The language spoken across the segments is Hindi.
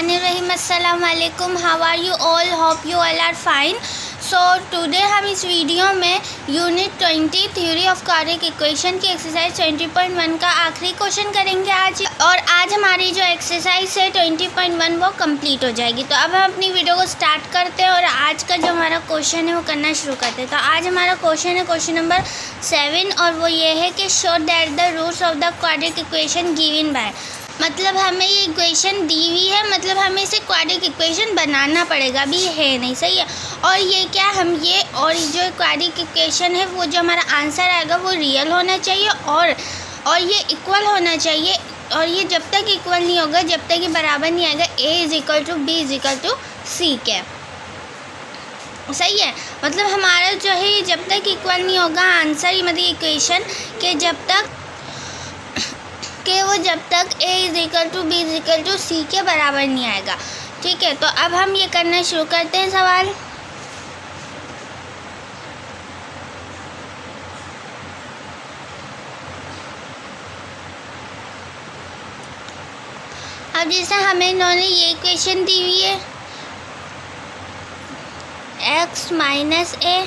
बिस्मिल्लाहिर्रहमानिर्रहीम। अस्सलाम वालेकुम। How are you all? Hope you all are fine. So today हम इस वीडियो में unit 20 theory of quadratic equation की एक्सरसाइज 20.1 का आखिरी क्वेश्चन करेंगे आज। और आज हमारी जो एक्सरसाइज है 20.1 वो कंप्लीट हो जाएगी। तो अब हम अपनी वीडियो को स्टार्ट करते हैं और आज का जो हमारा क्वेश्चन है वो करना शुरू करते हैं। तो आज हमारा क्वेश्चन है क्वेश्चन नंबर 7 और वो ये है कि show that the roots of the quadratic equation given by, मतलब हमें ये इक्वेशन दी हुई है, मतलब हमें इसे क्वाड्रेटिक इक्वेशन बनाना पड़ेगा, अभी है नहीं, सही है। और ये क्या हम ये और जो क्वाड्रेटिक इक्वेशन है वो जो हमारा आंसर आएगा वो रियल होना चाहिए और ये इक्वल होना चाहिए। और ये जब तक इक्वल नहीं होगा, जब तक ये बराबर नहीं आएगा a=b=c के, सही है। मतलब हमारा जो है ये जब तक इक्वल नहीं होगा आंसर, मतलब इक्वेशन के जब तक a=b=c के बराबर नहीं आएगा, ठीक है। तो अब हम ये करना शुरू करते हैं सवाल। अब जैसे हमें इन्होंने ये इक्वेशन दी हुई है x माइनस a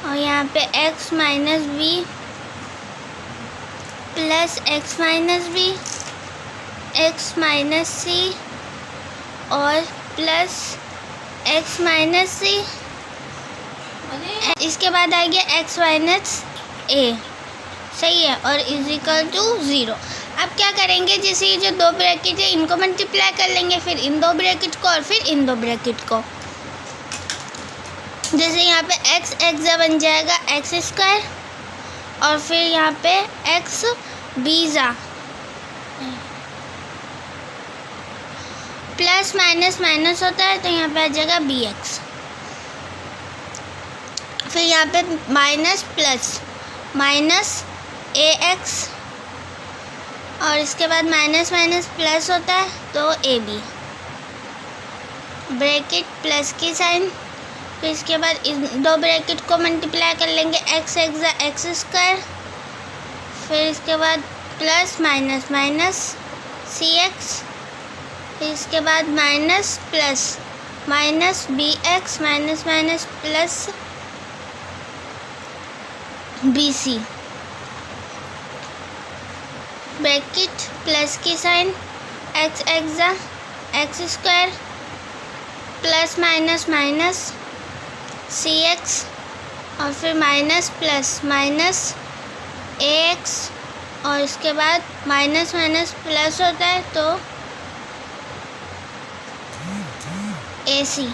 और यहाँ पे x minus b plus x minus b, x minus c और प्लस x माइनस c, इसके बाद आ गया x माइनस a, सही है, और इजिकल टू 0। अब क्या करेंगे, जैसे ये जो दो ब्रैकेट है इनको मल्टीप्लाई कर लेंगे, फिर इन दो ब्रैकेट को और फिर इन दो ब्रैकेट को। जैसे यहाँ पे x बन जाएगा एक्स स्क्वायर और फिर यहाँ पे x बीजा प्लस माइनस माइनस होता है तो यहाँ पे आ जाएगा bx, फिर यहाँ पे माइनस प्लस माइनस ax और इसके बाद माइनस माइनस प्लस होता है तो ab, ब्रैकेट प्लस की साइन, फिर इसके बाद इन दो ब्रैकेट को मल्टीप्लाई कर लेंगे एक्स स्क्वायर, फिर इसके बाद प्लस माइनस माइनस सी एक्स, फिर इसके बाद minus plus minus B x minus minus plus B C, bracket plus की sign X square plus minus minus सी एक्स और फिर माइनस प्लस माइनस ए एक्स और इसके बाद माइनस माइनस प्लस होता है तो ए सी।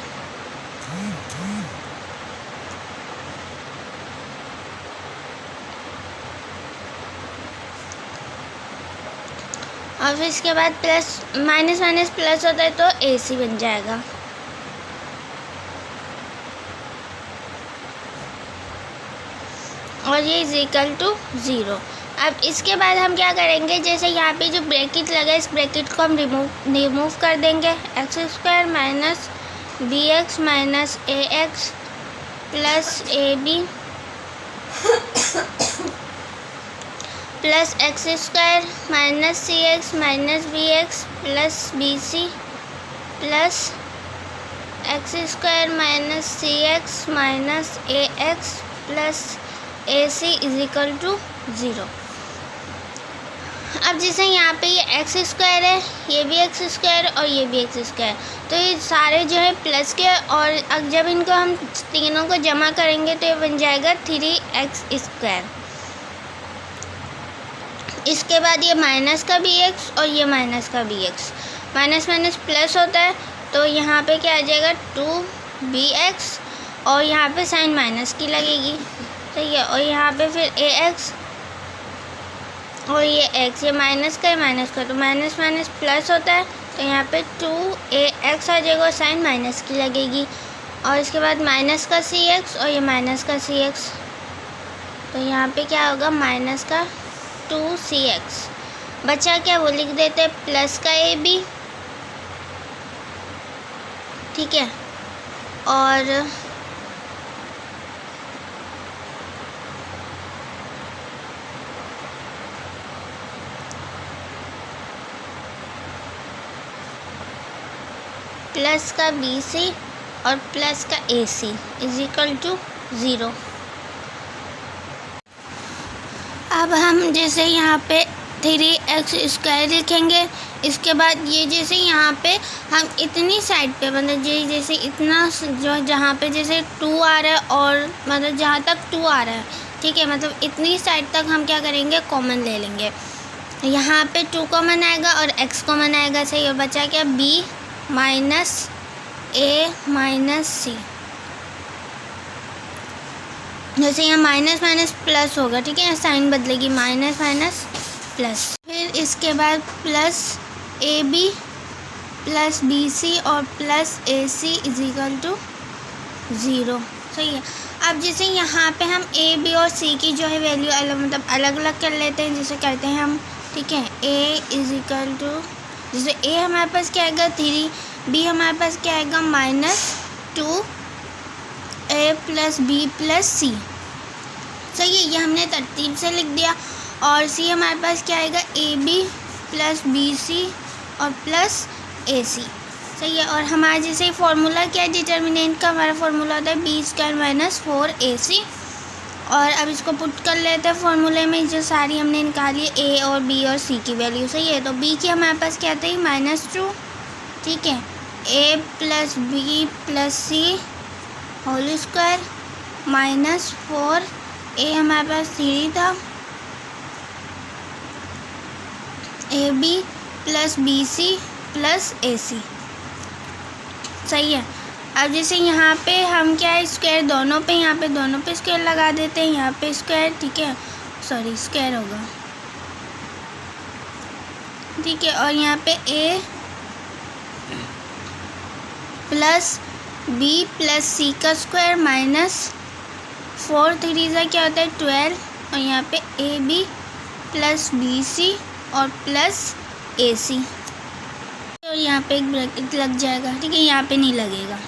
और फिर इसके बाद प्लस माइनस माइनस प्लस होता है तो ए सी बन जाएगा। और ये इज इक्वल टू 0। अब इसके बाद हम क्या करेंगे, जैसे यहाँ पे जो ब्रैकेट लगा है इस ब्रैकेट को हम रिमूव कर देंगे, x square minus B x minus A x plus a b plus x square minus C x minus B x plus B c plus x square minus C x minus A x plus a c is equal to 0। अब जैसे यहाँ पे ये एक्स स्क्वायर है, ये भी एक्स स्क्वायर और ये भी एक्स स्क्वायर, तो ये सारे जो है प्लस के, और अब जब इनको हम तीनों को जमा करेंगे तो ये बन जाएगा 3x स्क्वायर। इसके बाद ये माइनस का भी एक्स और ये माइनस का भी एक्स, माइनस माइनस प्लस होता है तो यहाँ पे क्या आ जाएगा 2bx और यहाँ पे साइन माइनस की लगेगी, सही है। और यहाँ पे फिर ए एक्स और ये एक्स, ये माइनस का है माइनस का, तो माइनस माइनस प्लस होता है तो यहाँ पे 2ax आ जाएगा और साइन माइनस की लगेगी। और इसके बाद माइनस का सी एक्स और ये माइनस का सी एक्स, तो यहाँ पे क्या होगा माइनस का 2cx, बचा क्या वो लिख देते हैं प्लस का ए बी, ठीक है। और प्लस का BC और प्लस का AC इज इक्वल टू 0। अब हम जैसे यहाँ पे 3x² लिखेंगे। इसके बाद ये जैसे यहाँ पे हम इतनी साइड पे मतलब जैसे इतना जो जहाँ पे जैसे 2 आ रहा है और मतलब जहाँ तक 2 आ रहा है, ठीक है, मतलब इतनी साइड तक हम क्या करेंगे, कॉमन ले लेंगे। यहाँ पे 2 कॉमन आएगा और x कॉमन आएगा, सही। और बचा क्या, b minus a minus c। जैसे यहाँ माइनस माइनस प्लस होगा, ठीक है, साइन बदलेगी, माइनस माइनस प्लस। फिर इसके बाद प्लस AB प्लस BC और plus AC is equal to 0, सही है। अब जैसे यहाँ पे हम A B और C की जो है वैल्यू मतलब अलग अलग कर लेते हैं, जैसे करते हैं हम, ठीक है। A इज इक्वल टू, जैसे A हमारे पास क्या आएगा 3, B हमारे पास क्या आएगा -2 A plus B plus C, सही है। ये हमने तरतीब से लिख दिया। और C हमारे पास क्या आएगा AB प्लस BC और प्लस AC, सही है। और हमारा जैसे फॉर्मूला क्या है डिटर्मिनेंट का, हमारा फॉर्मूला होता है B² माइनस 4AC। और अब इसको पुट कर लेते हैं फॉर्मूले में, जो सारी हमने निकाली है A और B और C की वैल्यू, सही है। तो B की हमारे पास क्या थी -2, ठीक है। A plus B plus C whole square minus 4, A हमारे पास 3 था, AB plus BC plus AC, सही है। अब जैसे यहाँ पे हम क्या है स्क्वायर दोनों पे, यहाँ पे दोनों पे स्क्वायर लगा देते हैं, यहाँ पे स्क्वायर, ठीक है, सॉरी स्क्वायर होगा, ठीक है। और यहाँ पे A plus B plus C का स्क्वायर माइनस 4 3 का क्या होता है 12, और यहाँ पे AB प्लस BC और प्लस AC, और यहाँ पे एक ब्रैकेट लग जाएगा, ठीक है, यहाँ पे नहीं लगेगा।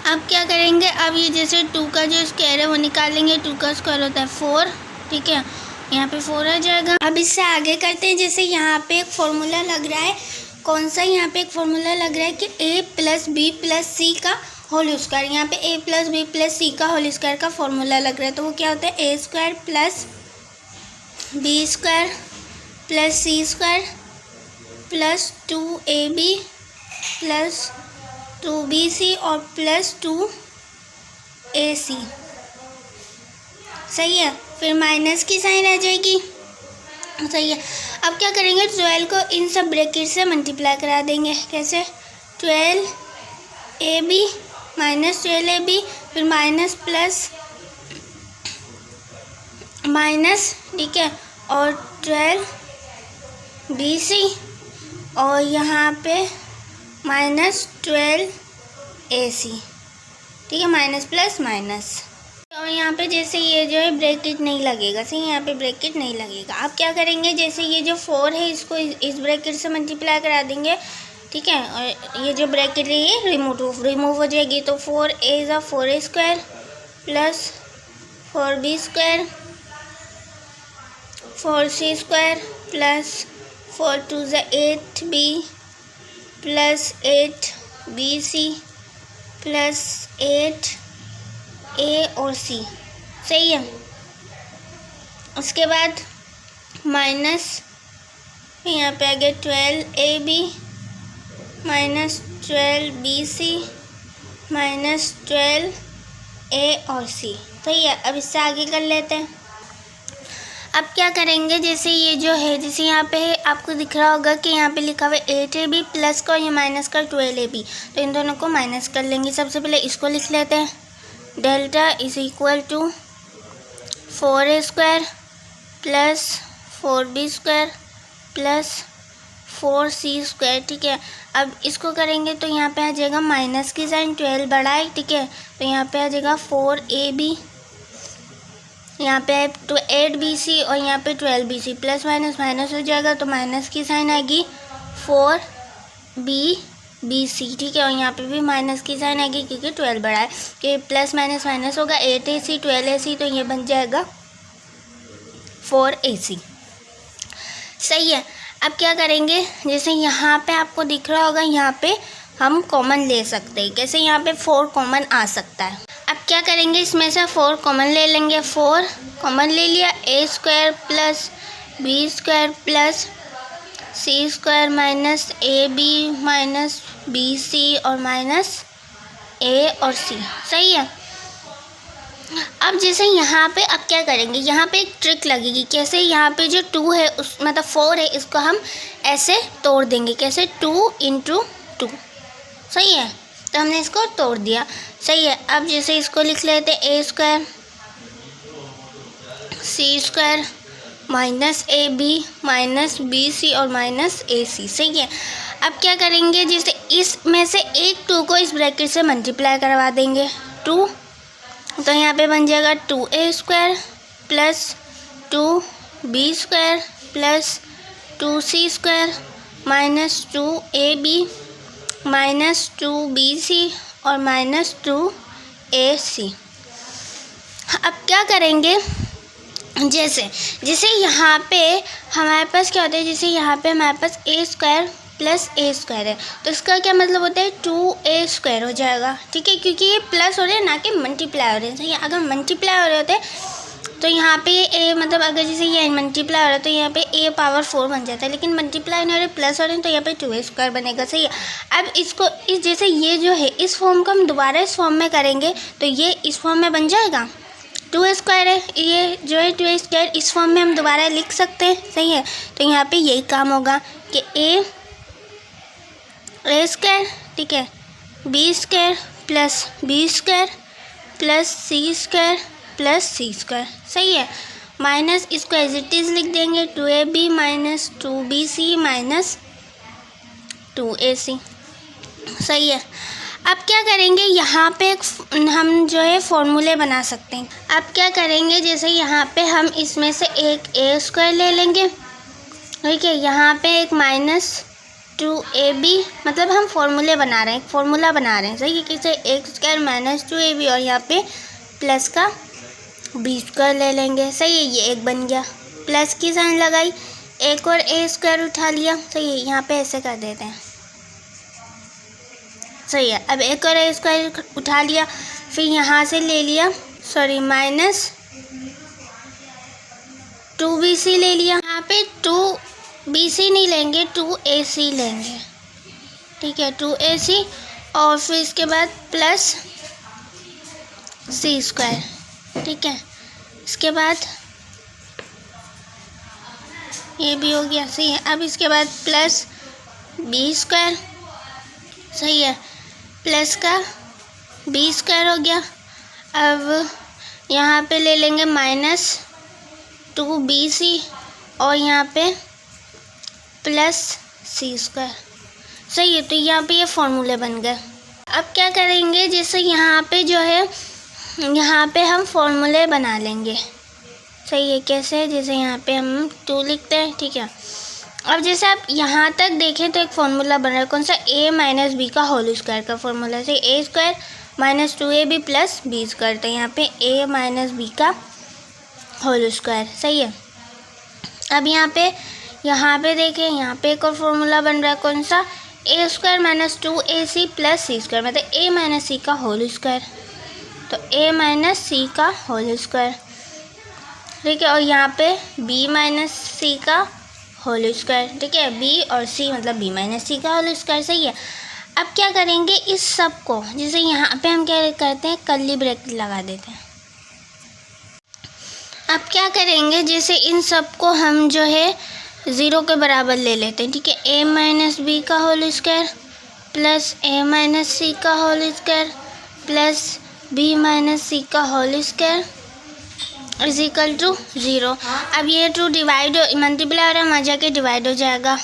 अब क्या करेंगे, अब ये जैसे 2 का जो स्क्वायर है वो निकालेंगे, 2 का स्क्वायर होता है 4, ठीक है, यहाँ पे 4 आ जाएगा। अब इससे आगे करते हैं, जैसे यहाँ पे एक फॉर्मूला लग रहा है, कौन सा, यहाँ पे एक फॉर्मूला लग रहा है कि A plus B plus C का होल स्क्वायर। यहाँ पे A plus B plus C का होल स्क्वायर का फॉर्मूला लग रहा है, तो वो क्या होता है A² plus B² plus C² plus 2AB plus 2BC और प्लस 2AC, सही है। फिर माइनस की साइन आ जाएगी, सही है। अब क्या करेंगे, 12 को इन सब ब्रैकेट से मल्टीप्लाई करा देंगे, कैसे, 12AB माइनस 12AB, फिर माइनस प्लस माइनस, ठीक है, और 12BC और यहाँ पे माइनस 12AC, ठीक है, माइनस प्लस माइनस। और यहाँ पे जैसे ये जो है ब्रैकेट नहीं लगेगा, सही, यहाँ पे ब्रैकेट नहीं लगेगा। अब क्या करेंगे, जैसे ये जो 4 है इसको इस ब्रैकेट से मल्टीप्लाई करा देंगे, ठीक है, और ये जो ब्रैकेट है ये रिमूव हो जाएगी। तो 4A = 4A² plus 4B² 4C² plus 4 2 = 8B plus 8BC plus 8A और C, सही है। उसके बाद माइनस, यहाँ पे आ गया 12AB minus 12BC minus 12A और C, सही है। अब इससे आगे कर लेते हैं। अब क्या करेंगे, जैसे ये जो है, जैसे यहाँ पे आपको दिख रहा होगा कि यहाँ पे लिखा हुआ है 8AB प्लस का ये माइनस का 12AB, तो इन दोनों को माइनस कर लेंगे। सबसे पहले इसको लिख लेते हैं, delta is equal to 4A² plus 4B² plus 4C², ठीक है। अब इसको करेंगे तो यहाँ पे आ जाएगा माइनस की साइन, 12 बड़ा है, ठीक है, तो यहाँ पे आ जाएगा 4AB, यहाँ पे 8BC और यहाँ पे 12BC, प्लस माइनस माइनस हो जाएगा, तो माइनस की साइन आएगी 4BC, ठीक है, और यहाँ पे भी माइनस की साइन आएगी क्योंकि 12 बड़ा है, कि प्लस माइनस माइनस होगा, 8AC 12AC, तो ये बन जाएगा 4AC, सही है। अब क्या करेंगे, जैसे यहाँ पे आपको दिख रहा होगा, यहाँ पे हम कॉमन ले सकते हैं। कैसे, यहाँ पे 4 कॉमन आ सकता है। अब क्या करेंगे, इसमें से 4 कॉमन ले लेंगे। 4 कॉमन ले लिया, a square plus b square plus c square minus ab minus bc और माइनस a और c। सही है। अब जैसे यहाँ पे अब क्या करेंगे, यहाँ पे एक ट्रिक लगेगी। कैसे, यहाँ पे जो 2 है उस मतलब 4 है, इसको हम ऐसे तोड़ देंगे। कैसे, 2 × 2। सही है, तो हमने इसको तोड़ दिया। सही है। अब जैसे इसको लिख लेते a square c square minus ab minus bc और माइनस ac। सही है। अब क्या करेंगे, जैसे इसमें से एक 2 को इस ब्रैकेट से मल्टीप्लाई करवा देंगे। 2, तो यहाँ पे बन जाएगा 2a square plus 2b square plus 2c square minus 2ab minus 2bc और माइनस 2ac। अब क्या करेंगे, जैसे यहाँ पे हमारे पास क्या होता है, जैसे यहाँ पे हमारे पास a square plus a square है, तो इसका क्या मतलब होता है, 2a स्क्वायर हो जाएगा। ठीक है, क्योंकि ये प्लस हो रहे हैं ना कि मल्टीप्लाई हो रहे हैं। सही है। अगर मल्टीप्लाई हो रहे होते तो यहाँ पे a मतलब अगर जैसे ये मल्टीप्लाई हो रहा है तो यहाँ पे a पावर 4 बन जाता है, लेकिन मल्टीप्लाई नहीं हो रहे, प्लस हो रहे हैं, तो यहाँ पे 2a स्क्वायर बनेगा। सही है। अब इसको जैसे ये जो है इस फॉर्म को हम दोबारा इस फॉर्म में करेंगे तो ये इस फॉर्म में बन जाएगा। 2a स्क्वायर है, ये जो है 2a स्क्वायर इस फॉर्म में हम दोबारा लिख सकते हैं। सही है। तो यहाँ पे यही काम होगा कि a स्क्वायर, ठीक है, b square plus b square plus c square plus c square. सही है। माइनस इसको एज इट इज़ लिख देंगे, 2ab minus 2bc minus 2ac। सही है। अब क्या करेंगे, यहाँ पे हम जो है फॉर्मूले बना सकते हैं। अब क्या करेंगे, जैसे यहाँ पे हम इसमें से एक a स्क्वायर ले लेंगे। ठीक है, यहाँ पे एक माइनस 2ab, मतलब हम फॉर्मूले बना रहे हैं, एक फॉर्मूला बना रहे हैं। सही है। कैसे, a स्क्वायर माइनस 2ab और यहाँ पे प्लस का b स्क्वायर ले लेंगे। सही है, ये एक बन गया। प्लस की साइन लगाई, एक और a स्क्वायर उठा लिया। सही है, यहाँ पे ऐसे कर देते हैं। सही है। अब एक और a स्क्वायर उठा लिया, फिर यहाँ से ले लिया, माइनस 2bc ले लिया। यहाँ पे 2bc नहीं लेंगे, 2ac लेंगे। ठीक है, 2ac और फिर इसके बाद प्लस c स्क्वायर। ठीक है, इसके बाद ये भी हो गया। सही है। अब इसके बाद प्लस b स्क्वायर। सही है, प्लस का b स्क्वायर हो गया। अब यहाँ पे ले लेंगे माइनस 2bc और यहाँ पे प्लस c स्क्वायर। सही है। तो यहाँ पे ये फॉर्मूले बन गए। अब क्या करेंगे, जैसे यहाँ पे जो है यहाँ पे हम फॉर्मूले बना लेंगे। सही है। कैसे, जैसे यहाँ पे हम 2 लिखते हैं। ठीक है। अब जैसे आप यहाँ तक देखें तो एक फार्मूला बन रहा है, कौन सा, a माइनस बी का होल स्क्वायर का फार्मूला। से a square minus 2ab plus b square, तो यहाँ पे a माइनस बी का होल स्क्वायर। सही है। अब यहाँ पे देखें, यहाँ पे एक और फार्मूला बन रहा है, कौन सा, a square minus 2ac plus c square, मतलब a माइनस c का होल स्क्वायर, तो a माइनस c का होल स्क्वायर। ठीक है। और यहाँ पे b माइनस c का होल स्क्वायर। ठीक है, b और c मतलब b माइनस c का होल स्क्वायर। सही है। अब क्या करेंगे, इस सब को जैसे यहाँ पे हम क्या करते हैं, कर्ली ब्रैकेट लगा देते हैं। अब क्या करेंगे, जैसे इन सब को हम जो है 0 के बराबर ले लेते हैं। ठीक है, a माइनस बी का whole square plus a minus c का whole square plus b minus c का whole square is equal to 0। अब ये 2 डिवाइड मल्टीप्लाई हो रहा है, वहाँ जाके डिवाइड हो जाएगा,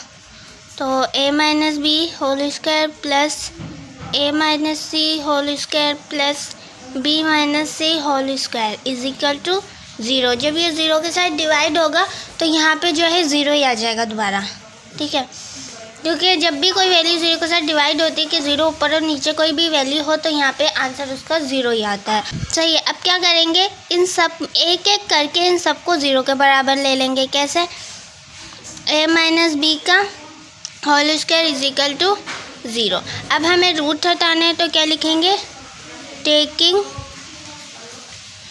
तो a minus b whole square plus a minus c whole square plus b minus c whole square is equal to 0। जब ये 0 के साथ डिवाइड होगा तो यहाँ पे जो है 0 ही आ जाएगा दोबारा। ठीक है, क्योंकि जब भी कोई वैल्यू 0 के साथ डिवाइड होती है कि 0 ऊपर और नीचे कोई भी वैल्यू हो तो यहाँ पे आंसर उसका 0 ही आता है। सही है। अब क्या करेंगे, इन सब एक एक करके इन सबको 0 के बराबर ले लेंगे। कैसे, a माइनस बी का whole square is equal to 0। अब हमें रूट हटाना है तो क्या लिखेंगे, taking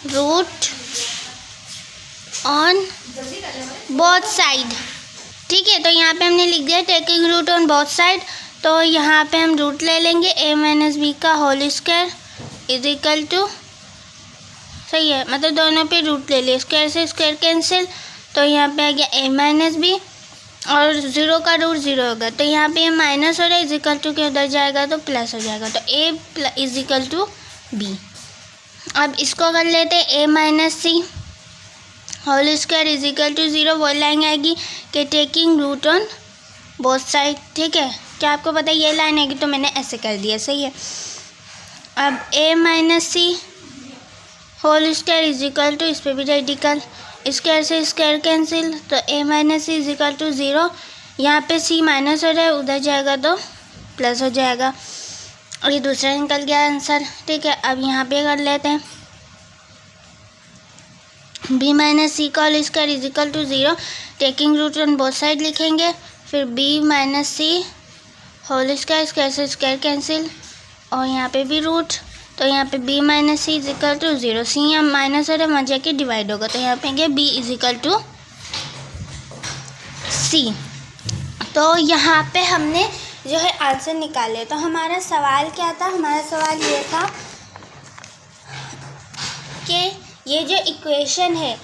root on both side. ठीक है, तो यहाँ पे हमने लिख दिया taking root on both side. तो यहाँ पे हम रूट ले लेंगे a माइनस बी का whole square is equal to, सही है, मतलब दोनों पे रूट ले लिए, स्क्वायर से स्क्वायर कैंसिल, तो यहाँ पे आ गया a माइनस बी और 0 का रूट 0 होगा, तो यहाँ पे माइनस हो रहा है, इज इक्वल टू के उधर जाएगा तो प्लस हो जाएगा, तो a is equal to b. अब इसको कर लेते हैं a minus c whole square is equal to 0। वो लाइन आएगी कि taking root on both side. ठीक है, क्या आपको पता है ये लाइन आएगी तो मैंने ऐसे कर दिया, सही है। अब a minus c whole square is equal to, इस पर भी रेडिकल, स्क्वायर से स्क्वायर कैंसिल, तो a minus c is equal to 0। यहाँ पे c माइनस हो रहा है, उधर जाएगा तो प्लस हो जाएगा और ये दूसरा निकल गया आंसर। ठीक है, अब यहाँ पे कर लेते हैं b माइनस सी का whole square is equal to 0, taking root on both side लिखेंगे, फिर b minus c whole square, square से स्क्वायर कैंसिल और यहाँ पे भी रूट, तो यहाँ पे b minus c is equal to 0। C यहाँ माइनस हो रहा है, वहाँ जाके डिवाइड होगा, तो यहाँ पे b is equal to c। तो यहाँ पे हमने जो है आंसर निकाले। तो हमारा सवाल क्या था, हमारा सवाल ये था कि ये जो इक्वेशन है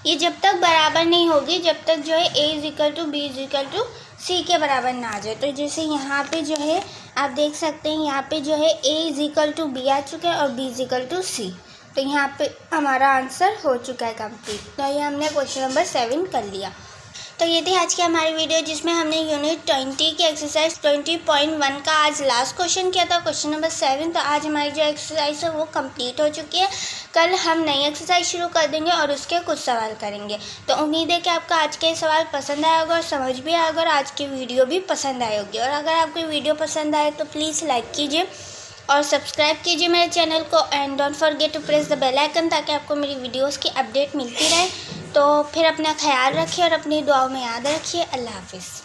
ये जब तक बराबर नहीं होगी, जब तक जो है a is equal to B is equal to C के बराबर ना आ जाए। तो जैसे यहाँ पे जो है आप देख सकते हैं, यहाँ पे जो है a is equal to B आ चुका है और b is equal to C, तो यहाँ पे हमारा आंसर हो चुका है कंप्लीट। तो ये हमने क्वेश्चन नंबर 7 कर लिया। तो ये थी आज की हमारी वीडियो जिसमें हमने यूनिट 20 की एक्सरसाइज 20.1 का आज लास्ट क्वेश्चन किया था, क्वेश्चन नंबर 7। तो आज हमारी जो एक्सरसाइज है वो कंप्लीट हो चुकी है। कल हम नई एक्सरसाइज शुरू कर देंगे और उसके कुछ सवाल करेंगे। तो उम्मीद है कि आपका आज के सवाल पसंद आया होगा और समझ भी आया होगा और आज की वीडियो भी पसंद आई होगी। और अगर आपको वीडियो पसंद आए तो प्लीज़ लाइक कीजिए और सब्सक्राइब कीजिए मेरे चैनल को and don't forget to press the bell icon ताकि आपको मेरी वीडियोस की अपडेट मिलती रहे। तो फिर अपना ख्याल रखिए और अपनी दुआओं में याद रखिए। अल्लाह हाफिज़।